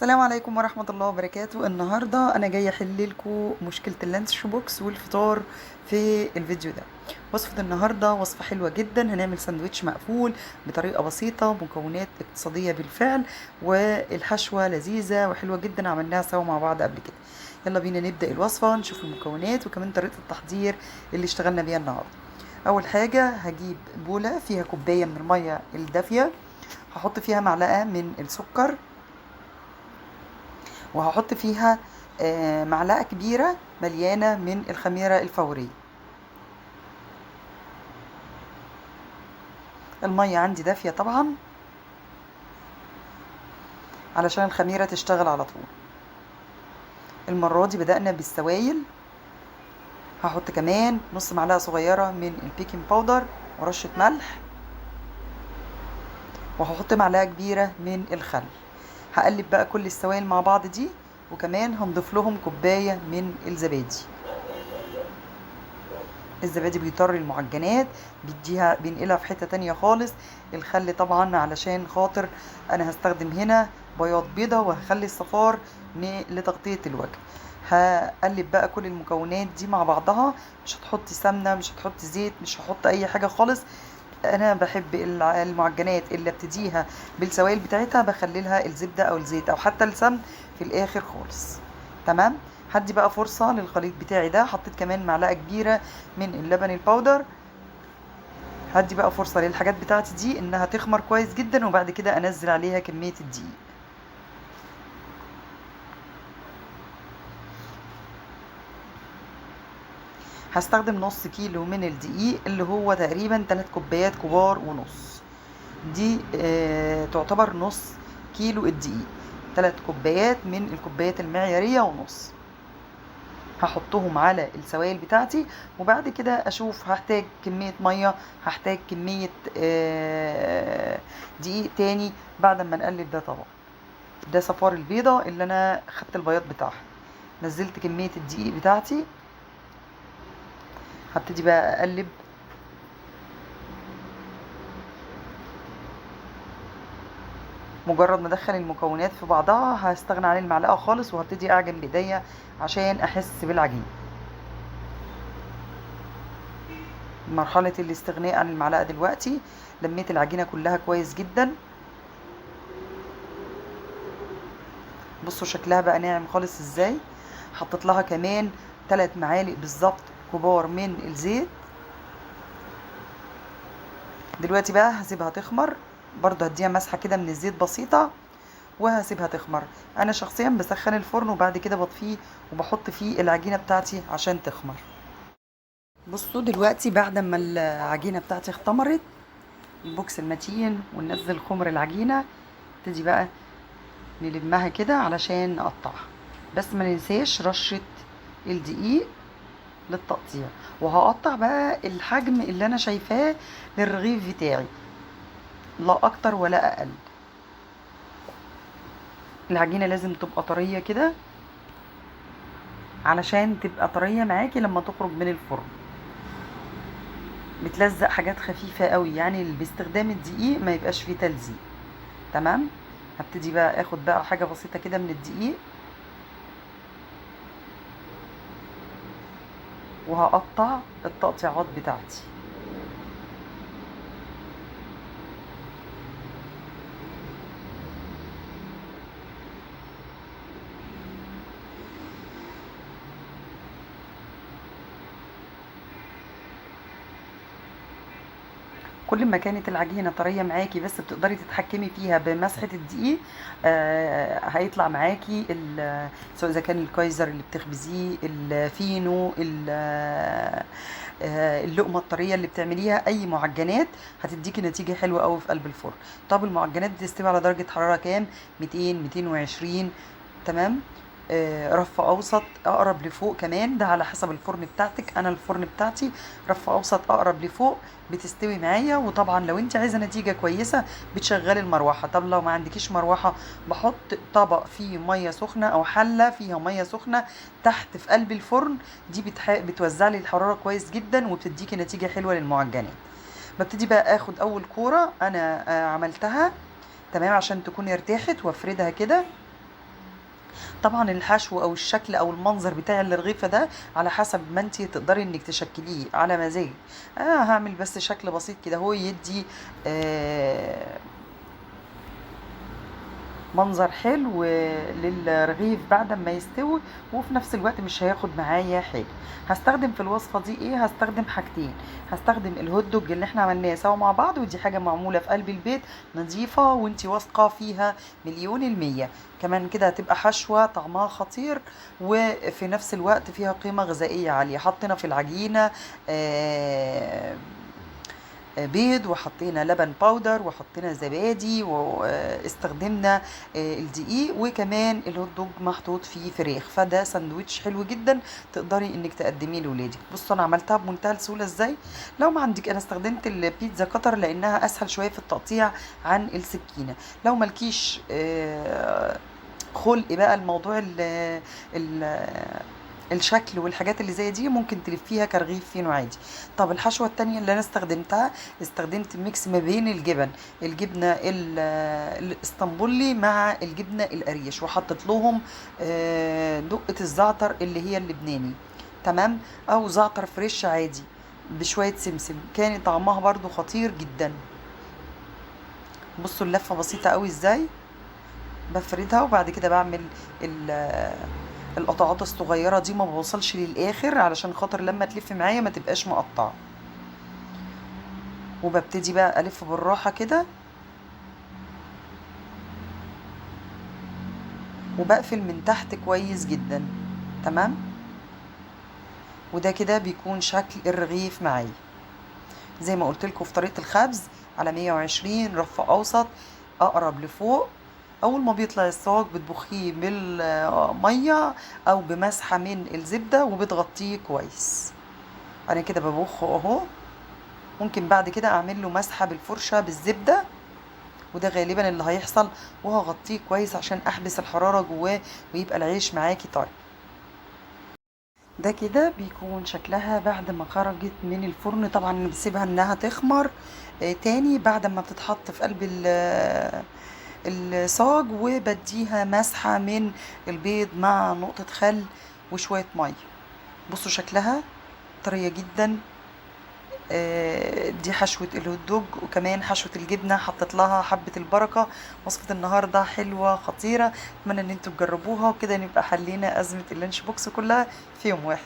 السلام عليكم ورحمة الله وبركاته. النهاردة أنا جاية أحل لكم مشكلة اللانش بوكس والفطار في الفيديو ده. وصفة النهاردة وصفة حلوة جدا، هنعمل ساندوتش مقفول بطريقة بسيطة، مكونات اقتصادية بالفعل، والحشوة لذيذة وحلوة جدا، عملناها سوا مع بعض قبل كده. يلا بينا نبدأ الوصفة، نشوف المكونات وكمان طريقة التحضير اللي اشتغلنا بيها النهاردة. أول حاجة هجيب بولة فيها كوباية من المية الدافية، هحط فيها معلقة من السكر، وهحط فيها معلقة كبيرة مليانة من الخميرة الفورية. المية عندي دافية طبعا علشان الخميرة تشتغل على طول. المرة دي بدأنا بالسوائل، هحط كمان نص معلقة صغيرة من البيكنج باودر ورشة ملح، وهحط معلقة كبيرة من الخل. هقلب بقى كل السوائل مع بعض دي، وكمان هنضيف لهم كوباية من الزبادي. الزبادي بيطري المعجنات، بيديها بينقلها في حتة تانية خالص. الخل طبعا علشان خاطر انا هستخدم هنا بياض بيضة، وهخلي الصفار لتغطية الوجه. هقلب بقى كل المكونات دي مع بعضها، مش هتحطي سمنة، مش هتحطي زيت، مش هحط اي حاجة خالص. انا بحب المعجنات اللي ابتديها بالسوائل بتاعتها بخللها الزبدة او الزيت او حتى السمن في الاخر خالص. تمام. هدي بقى فرصة للخليط بتاعي ده، حطيت كمان معلقة كبيرة من اللبن الباودر. هدي بقى فرصة للحاجات بتاعتي دي انها تخمر كويس جدا، وبعد كده انزل عليها كمية الدقيق. هستخدم نص كيلو من الدقيق، اللي هو تقريبا 3 كوبايات كبار ونص. دي تعتبر نص كيلو الدقيق، 3 كوبايات من الكوبايات المعيارية ونص. هحطهم على السوائل بتاعتي، وبعد كده اشوف هحتاج كمية مية، هحتاج كمية دقيق تاني بعد ما نقلب ده. طبعا ده صفار البيضة اللي انا خدت البياض بتاعها. نزلت كمية الدقيق بتاعتي، هبتدي بقى اقلب. مجرد ما ادخل المكونات في بعضها هستغنى عن المعلقة خالص، وهبتدي اعجن بايديا عشان احس بالعجين. مرحلة الاستغناء عن المعلقة دلوقتي، لميت العجينة كلها كويس جدا. بصوا شكلها بقى ناعم خالص ازاي. حطيت لها كمان 3 معالق بالظبط كبار من الزيت. دلوقتي بقى هسيبها تخمر، برضه هديها مسحة كده من الزيت بسيطة وهسيبها تخمر. انا شخصيا بسخن الفرن وبعد كده بطفيه وبحط فيه العجينة بتاعتي عشان تخمر. بصوا دلوقتي بعد ما العجينة بتاعتي اختمرت، البوكس المتين وننزل خمر العجينة، ابتدي بقى نلمها كده علشان نقطعها. بس ما ننساش رشة الدقيق للتقطيع. وهقطع بقى الحجم اللي انا شايفاه للرغيف بتاعي، لا اكتر ولا اقل. العجينة لازم تبقى طرية كده علشان تبقى طرية معاكي لما تخرج من الفرن. بتلزق حاجات خفيفة قوي، يعني باستخدام الدقيق ما يبقاش فيه تلزيق. تمام. هبتدي بقى اخد بقى حاجة بسيطة كده من الدقيق، وهقطع التقطيعات بتاعتي. كل ما كانت العجينة طرية معاكي بس بتقدري تتحكمي فيها بمسحة الدقيق، هيطلع معاكي سواء اذا كان الكايزر اللي بتخبزيه، الفينو، اللقمة الطرية اللي بتعمليها، اي معجنات هتديكي نتيجة حلوة قوي في قلب الفرن. طب المعجنات دي تستوي على درجة حرارة كام؟ 200 220. تمام. رف اوسط اقرب لفوق كمان، ده على حسب الفرن بتاعتك. انا الفرن بتاعتي رف اوسط اقرب لفوق بتستوي معايا. وطبعا لو انت عايزه نتيجه كويسه بتشغلي المروحه. طب لو ما عندكيش مروحه، بحط طبق فيه ميه سخنه او حله فيها ميه سخنه تحت في قلب الفرن. دي بتوزع لي الحراره كويس جدا وبتديكي نتيجه حلوه للمعجنات. ببتدي بقى اخد اول كوره انا عملتها، تمام، عشان تكون ارتاحت، وافردها كده طبعا الحشو او الشكل او المنظر بتاع الرغيفه ده على حسب ما انت تقدري انك تشكليه على مزاجك. انا هعمل بس شكل بسيط كده هو يدي منظر حلو للرغيف بعد ما يستوي، وفي نفس الوقت مش هياخد معايا حاجه. هستخدم في الوصفه دي ايه؟ هستخدم حاجتين. هستخدم الهوت دوج اللي احنا عملناه سوا مع بعض، ودي حاجه معموله في قلب البيت نظيفه وانتي واثقه فيها مليون المية. كمان كده هتبقى حشوه طعمها خطير، وفي نفس الوقت فيها قيمه غذائيه عاليه. حطينا في العجينه بيض، وحطينا لبن باودر، وحطينا زبادي، واستخدمنا الدقيق، وكمان الهوت دوج محطوط فيه فراخ. فده ساندوتش حلو جدا تقدري انك تقدميه لولادك. بصوا انا عملتها بمنتهى السهوله ازاي. لو ما عندك، انا استخدمت البيتزا قطر لانها اسهل شويه في التقطيع عن السكينه. لو ملكيش خلق بقى الموضوع الشكل والحاجات اللي زي دي، ممكن تلفيها كرغيف فينو عادي. طب الحشوه التانية اللي انا استخدمتها، استخدمت ميكس ما بين الجبنه الاسطنبولي مع الجبنه القريش، وحطيت لهم دقه الزعتر اللي هي اللبناني، تمام، او زعتر فريش عادي بشويه سمسم. كان طعمها برضو خطير جدا. بصوا اللفه بسيطه قوي ازاي. بفردها وبعد كده بعمل القطعات الصغيره دي، ما بوصلش للاخر علشان خاطر لما تلف معايا ما تبقاش مقطعه. وببتدي بقى الف بالراحه كده، وبقفل من تحت كويس جدا، تمام. وده كده بيكون شكل الرغيف معايا. زي ما قلت لكم في طريقه الخبز، على 120 رف اوسط اقرب لفوق. اول ما بيطلع الصاج بتبخيه بالميه او بمسحه من الزبده وبتغطيه كويس. انا كده ببخه اهو. ممكن بعد كده اعمل له مسحه بالفرشه بالزبده، وده غالبا اللي هيحصل. وهغطيه كويس عشان احبس الحراره جواه ويبقى العيش معاكي طري. ده كده بيكون شكلها بعد ما خرجت من الفرن. طبعا بسيبها انها تخمر تاني بعد ما بتتحط في قلب الصاج، وبديها مسحة من البيض مع نقطة خل وشوية مية. بصوا شكلها طرية جدا. دي حشوة الهوت دوج، وكمان حشوة الجبنة حطيت لها حبة البركة. وصفة النهاردة حلوة خطيرة، اتمنى ان انتوا تجربوها، وكده نبقى حلينا ازمة اللانش بوكس كلها في يوم واحد.